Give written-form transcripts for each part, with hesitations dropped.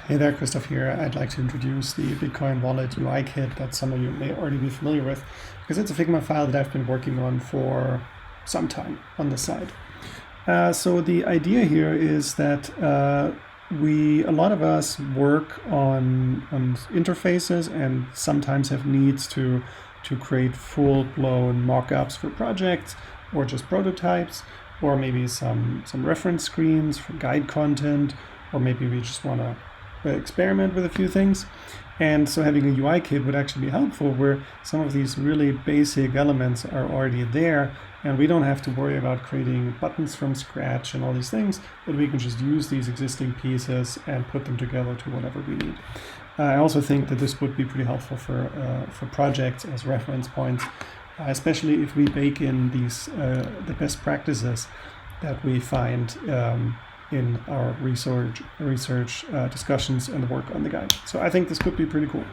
Hey there, Christoph here. I'd like to introduce the Bitcoin Wallet UI kit that some of you may already be familiar with, because it's a Figma file that I've been working on for some time on the side. So the idea here is that a lot of us work on interfaces and sometimes have needs to create full-blown mock-ups for projects or just prototypes, or maybe some reference screens for guide content, or maybe we just want to experiment with a few things. And so having a UI kit would actually be helpful, where some of these really basic elements are already there and we don't have to worry about creating buttons from scratch and all these things, but we can just use these existing pieces and put them together to whatever we need. I also think that this would be pretty helpful for projects as reference points, especially if we bake in these the best practices that we find in our research discussions and the work on the guide. So I think this could be pretty cool.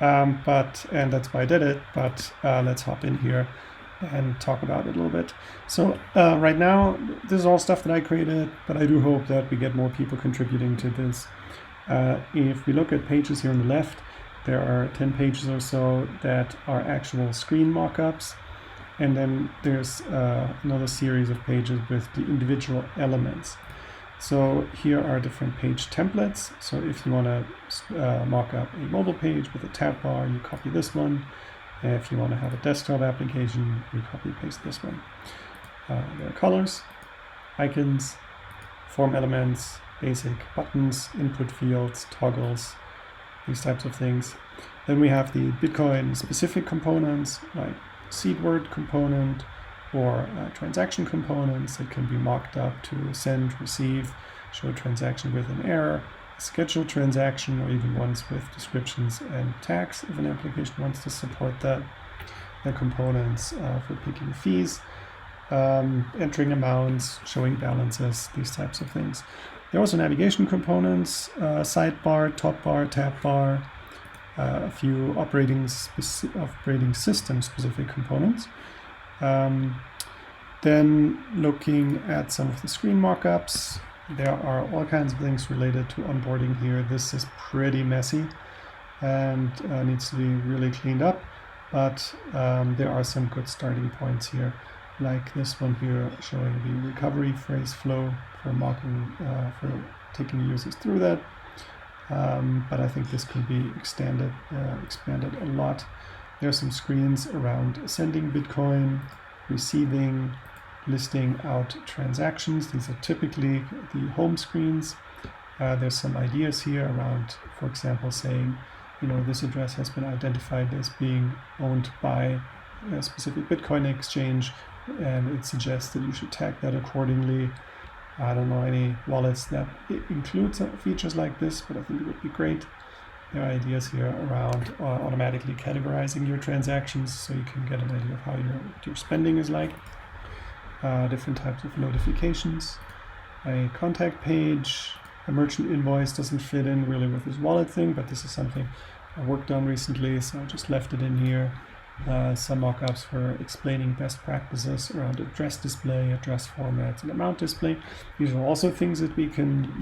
And that's why I did it, but let's hop in here and talk about it a little bit. So right now, this is all stuff that I created, but I do hope that we get more people contributing to this. If we look at pages here on the left, there are 10 pages or so that are actual screen mockups. And then there's another series of pages with the individual elements. So here are different page templates. So if you want to mock up a mobile page with a tab bar, you copy this one. And if you want to have a desktop application, you copy paste this one. There are colors, icons, form elements, basic buttons, input fields, toggles, these types of things. Then we have the Bitcoin specific components like seed word component, or transaction components that can be mocked up to send, receive, show a transaction with an error, schedule transaction, or even ones with descriptions and tags if an application wants to support that. The components for picking fees, entering amounts, showing balances, these types of things. There are also navigation components, sidebar, top bar, tab bar, a few operating system specific components. Then looking at some of the screen mockups, there are all kinds of things related to onboarding here. This is pretty messy and needs to be really cleaned up, but there are some good starting points here, like this one here showing the recovery phrase flow for mocking, for taking users through that. But I think this can be expanded a lot. There are some screens around sending Bitcoin, receiving, listing out transactions. These are typically the home screens. There's some ideas here around, for example, saying, this address has been identified as being owned by a specific Bitcoin exchange, and it suggests that you should tag that accordingly. I don't know any wallets that include features like this, but I think it would be great. There are ideas here around automatically categorizing your transactions so you can get an idea of how your spending is like. Different types of notifications, a contact page, a merchant invoice doesn't fit in really with this wallet thing, but this is something I worked on recently, so I just left it in here. Some mockups for explaining best practices around address display, address formats, and amount display. These are also things that we can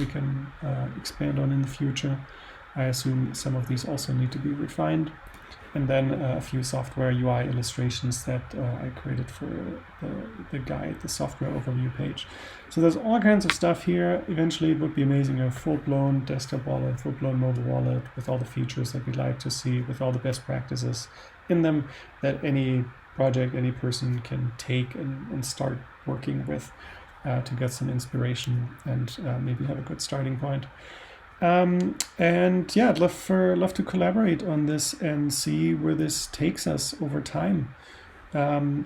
expand on in the future. I assume some of these also need to be refined. And then a few software UI illustrations that I created for the guide, the software overview page. So there's all kinds of stuff here. Eventually it would be amazing, a full-blown desktop wallet, full-blown mobile wallet with all the features that we'd like to see, with all the best practices in them that any project, any person can take and start working with to get some inspiration and maybe have a good starting point. And yeah, I'd love to collaborate on this and see where this takes us over time.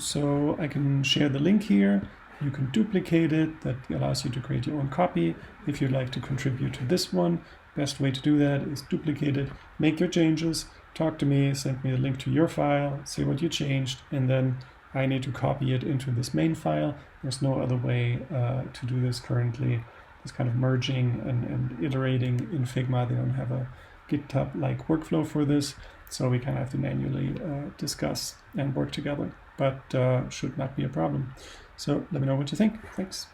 So I can share the link here. You can duplicate it. That allows you to create your own copy. If you'd like to contribute to this one, best way to do that is duplicate it, make your changes, talk to me, send me a link to your file, say what you changed, and then I need to copy it into this main file. There's no other way to do this currently. This kind of merging and iterating in Figma. They don't have a GitHub-like workflow for this, so we kind of have to manually discuss and work together, but should not be a problem. So let me know what you think. Thanks.